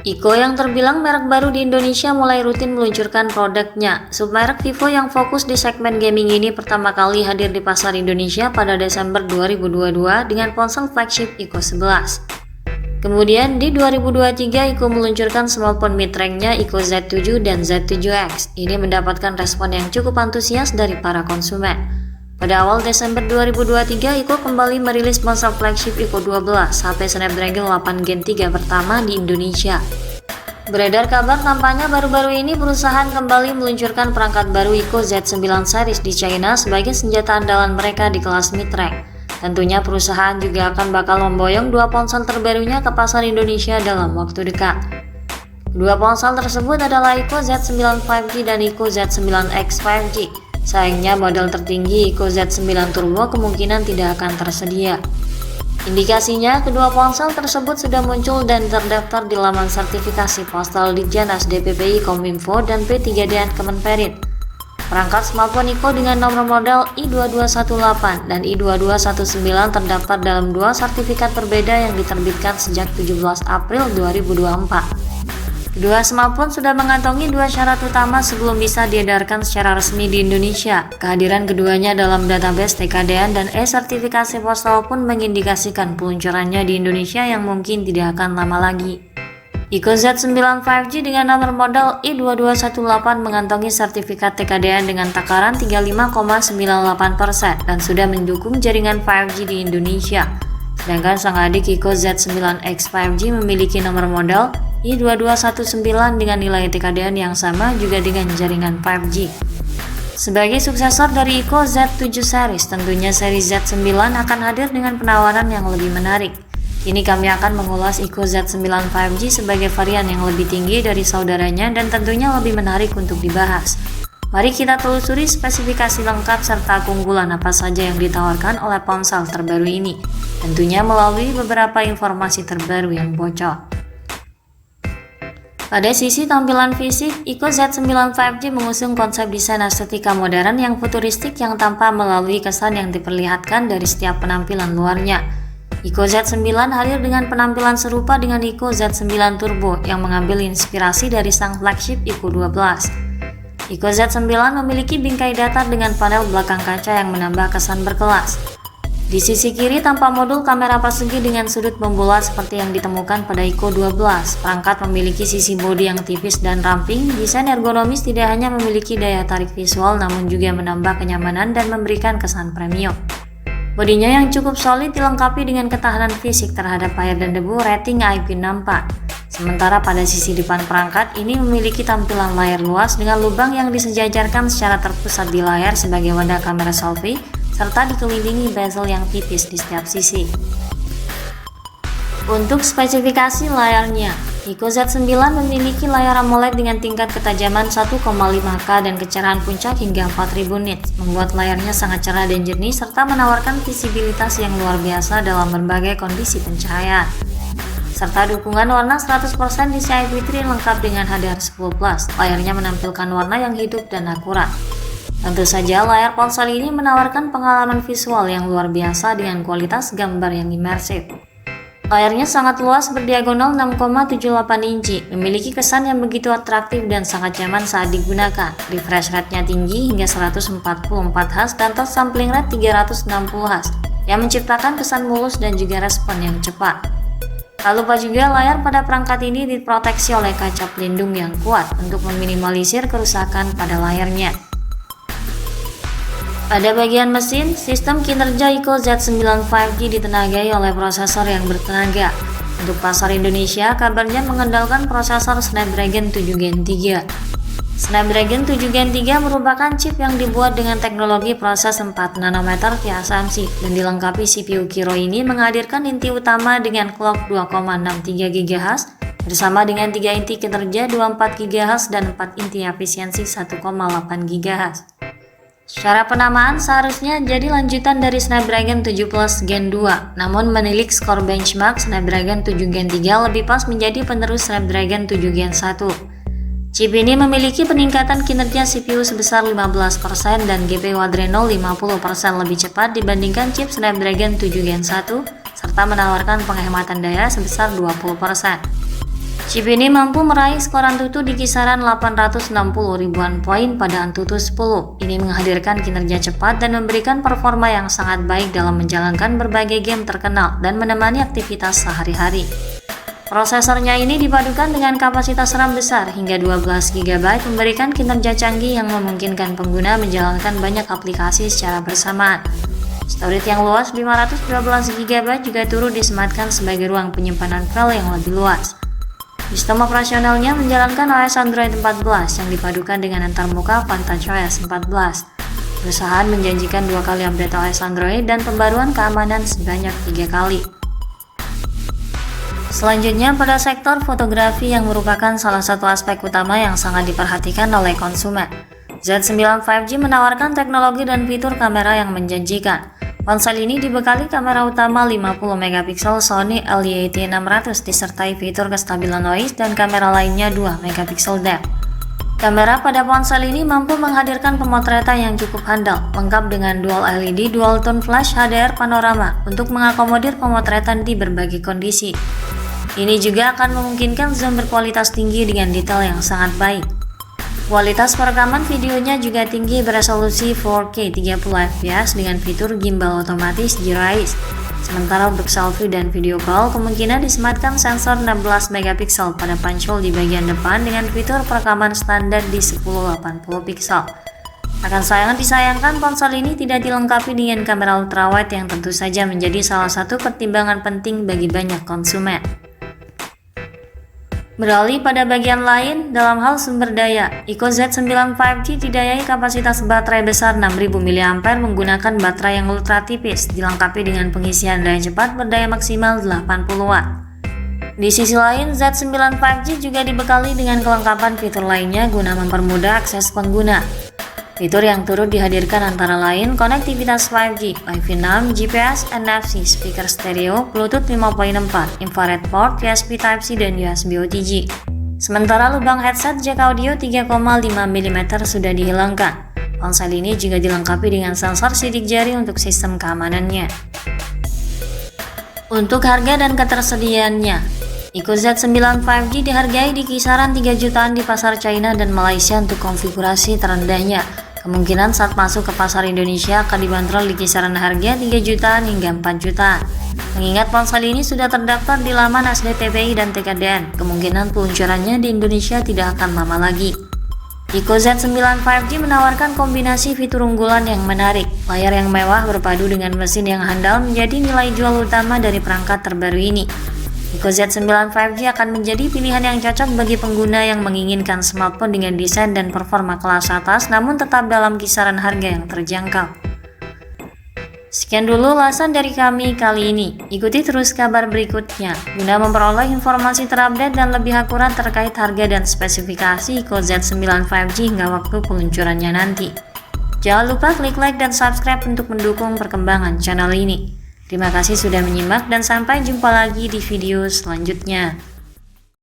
Ico yang terbilang merek baru di Indonesia mulai rutin meluncurkan produknya. Submerek Vivo yang fokus di segmen gaming ini pertama kali hadir di pasar Indonesia pada Desember 2022 dengan ponsel flagship Ico 11. Kemudian di 2023 Ico meluncurkan smartphone mid-range-nya Ico Z7 dan Z7X. Ini mendapatkan respon yang cukup antusias dari para konsumen. Pada awal Desember 2023, Ico kembali merilis ponsel flagship Ico 12 HP Snapdragon 8 Gen 3 pertama di Indonesia. Beredar kabar tampaknya baru-baru ini perusahaan kembali meluncurkan perangkat baru Ico Z9 series di China sebagai senjata andalan mereka di kelas mid-range. Tentunya perusahaan juga akan bakal memboyong dua ponsel terbarunya ke pasar Indonesia dalam waktu dekat. Kedua ponsel tersebut adalah Ico Z9 5G dan Ico Z9X 5G. Sayangnya model tertinggi Ico Z9 Turbo kemungkinan tidak akan tersedia. Indikasinya, kedua ponsel tersebut sudah muncul dan terdaftar di laman sertifikasi postal Ditjen DPPI Kominfo dan P3DN Kemenperin. Perangkat smartphone Ico dengan nomor model I2218 dan I2219 terdaftar dalam dua sertifikat berbeda yang diterbitkan sejak 17 April 2024. Kedua smartphone sudah mengantongi dua syarat utama sebelum bisa diedarkan secara resmi di Indonesia. Kehadiran keduanya dalam database TKDN dan e-sertifikasi postal pun mengindikasikan peluncurannya di Indonesia yang mungkin tidak akan lama lagi. Ico Z9 5G dengan nomor model I2218 mengantongi sertifikat TKDN dengan takaran 35,98% dan sudah mendukung jaringan 5G di Indonesia. Sedangkan sang adik Ico Z9X 5G memiliki nomor model I2219 dengan nilai TKDN yang sama juga dengan jaringan 5G. Sebagai suksesor dari Ico Z7 series, tentunya seri Z9 akan hadir dengan penawaran yang lebih menarik. Kini kami akan mengulas Ico Z9 5G sebagai varian yang lebih tinggi dari saudaranya dan tentunya lebih menarik untuk dibahas. Mari kita telusuri spesifikasi lengkap serta keunggulan apa saja yang ditawarkan oleh ponsel terbaru ini, tentunya melalui beberapa informasi terbaru yang bocor. Pada sisi tampilan fisik, Ico Z9 5G mengusung konsep desain estetika modern yang futuristik yang tanpa melalui kesan yang diperlihatkan dari setiap penampilan luarnya. Ico Z9 hadir dengan penampilan serupa dengan Ico Z9 Turbo yang mengambil inspirasi dari sang flagship Ico 12. Ico Z9 memiliki bingkai datar dengan panel belakang kaca yang menambah kesan berkelas. Di sisi kiri tampak modul kamera persegi dengan sudut membulat seperti yang ditemukan pada Ico 12. Perangkat memiliki sisi bodi yang tipis dan ramping. Desain ergonomis tidak hanya memiliki daya tarik visual namun juga menambah kenyamanan dan memberikan kesan premium. Bodinya yang cukup solid dilengkapi dengan ketahanan fisik terhadap air dan debu rating IP64. Sementara pada sisi depan perangkat ini memiliki tampilan layar luas dengan lubang yang disejajarkan secara terpusat di layar sebagai wadah kamera selfie serta dikelilingi bezel yang tipis di setiap sisi. Untuk spesifikasi layarnya, Ico Z9 memiliki layar AMOLED dengan tingkat ketajaman 1,5K dan kecerahan puncak hingga 4000 nits, membuat layarnya sangat cerah dan jernih serta menawarkan visibilitas yang luar biasa dalam berbagai kondisi pencahayaan. Serta dukungan warna 100% DCI Fitri lengkap dengan HDR10+. Layarnya menampilkan warna yang hidup dan akurat. Tentu saja layar ponsel ini menawarkan pengalaman visual yang luar biasa dengan kualitas gambar yang imersif. Layarnya sangat luas berdiagonal 6,78 inci, memiliki kesan yang begitu atraktif dan sangat nyaman saat digunakan. Refresh rate-nya tinggi hingga 144Hz dan touch sampling rate 360Hz yang menciptakan kesan mulus dan juga respon yang cepat. Tak lupa juga layar pada perangkat ini diproteksi oleh kaca pelindung yang kuat untuk meminimalisir kerusakan pada layarnya. Pada bagian mesin, sistem kinerja Ico Z9 5G ditenagai oleh prosesor yang bertenaga. Untuk pasar Indonesia, kabarnya mengandalkan prosesor Snapdragon 7 Gen 3. Snapdragon 7 Gen 3 merupakan chip yang dibuat dengan teknologi proses 4 nanometer TSMC dan dilengkapi CPU Kirin ini menghadirkan inti utama dengan clock 2,63 GHz bersama dengan 3 inti kinerja 24 GHz dan 4 inti efisiensi 1,8 GHz. Secara penamaan seharusnya jadi lanjutan dari Snapdragon 7 Plus Gen 2, namun menilik skor benchmark Snapdragon 7 Gen 3 lebih pas menjadi penerus Snapdragon 7 Gen 1. Chip ini memiliki peningkatan kinerja CPU sebesar 15% dan GPU Adreno 50% lebih cepat dibandingkan chip Snapdragon 7 Gen 1, serta menawarkan penghematan daya sebesar 20%. Chip ini mampu meraih skor Antutu di kisaran 860 ribuan poin pada Antutu 10. Ini menghadirkan kinerja cepat dan memberikan performa yang sangat baik dalam menjalankan berbagai game terkenal dan menemani aktivitas sehari-hari. Prosesornya ini dipadukan dengan kapasitas RAM besar hingga 12 GB memberikan kinerja canggih yang memungkinkan pengguna menjalankan banyak aplikasi secara bersamaan. Storage yang luas 512 GB juga turut disematkan sebagai ruang penyimpanan file yang lebih luas. Sistem operasionalnya menjalankan OS Android 14 yang dipadukan dengan antarmuka Vantage OS 14. Perusahaan menjanjikan 2 kali update OS Android dan pembaruan keamanan sebanyak 3 kali. Selanjutnya pada sektor fotografi yang merupakan salah satu aspek utama yang sangat diperhatikan oleh konsumen. Z9 5G menawarkan teknologi dan fitur kamera yang menjanjikan. Ponsel ini dibekali kamera utama 50 megapiksel Sony A7-600 disertai fitur kestabilan noise dan kamera lainnya 2 megapiksel depth. Kamera pada ponsel ini mampu menghadirkan pemotretan yang cukup handal, lengkap dengan dual LED dual tone flash HDR panorama untuk mengakomodir pemotretan di berbagai kondisi. Ini juga akan memungkinkan zoom berkualitas tinggi dengan detail yang sangat baik. Kualitas perekaman videonya juga tinggi beresolusi 4K 30fps dengan fitur gimbal otomatis Zero Eyes. Sementara untuk selfie dan video call kemungkinan disematkan sensor 16 megapiksel pada punch hole di bagian depan dengan fitur perekaman standar di 1080 piksel. Akan sangat disayangkan ponsel ini tidak dilengkapi dengan kamera ultrawide yang tentu saja menjadi salah satu pertimbangan penting bagi banyak konsumen. Beralih pada bagian lain, dalam hal sumber daya, Ico Z9 5G didayai kapasitas baterai besar 6000 mAh menggunakan baterai yang ultra tipis, dilengkapi dengan pengisian daya cepat berdaya maksimal 80 Watt. Di sisi lain, Z9 5G juga dibekali dengan kelengkapan fitur lainnya guna mempermudah akses pengguna. Fitur yang turut dihadirkan antara lain konektivitas 5G, Wi-Fi 6, GPS, NFC, speaker stereo, Bluetooth 5.4, infrared port, USB Type-C, dan USB OTG. Sementara lubang headset jack audio 3,5 mm sudah dihilangkan. Ponsel ini juga dilengkapi dengan sensor sidik jari untuk sistem keamanannya. Untuk harga dan ketersediaannya, Ico Z9 5G dihargai di kisaran 3 jutaan di pasar China dan Malaysia untuk konfigurasi terendahnya. Kemungkinan saat masuk ke pasar Indonesia akan dibanderol di kisaran harga 3 jutaan hingga 4 jutaan. Mengingat ponsel ini sudah terdaftar di laman SDTPI dan TKDN, kemungkinan peluncurannya di Indonesia tidak akan lama lagi. Ico Z9 5G menawarkan kombinasi fitur unggulan yang menarik. Layar yang mewah berpadu dengan mesin yang handal menjadi nilai jual utama dari perangkat terbaru ini. Ico Z9 5G akan menjadi pilihan yang cocok bagi pengguna yang menginginkan smartphone dengan desain dan performa kelas atas namun tetap dalam kisaran harga yang terjangkau. Sekian dulu ulasan dari kami kali ini. Ikuti terus kabar berikutnya guna memperoleh informasi terupdate dan lebih akurat terkait harga dan spesifikasi Ico Z9 5G hingga waktu peluncurannya nanti. Jangan lupa klik like dan subscribe untuk mendukung perkembangan channel ini. Terima kasih sudah menyimak dan sampai jumpa lagi di video selanjutnya.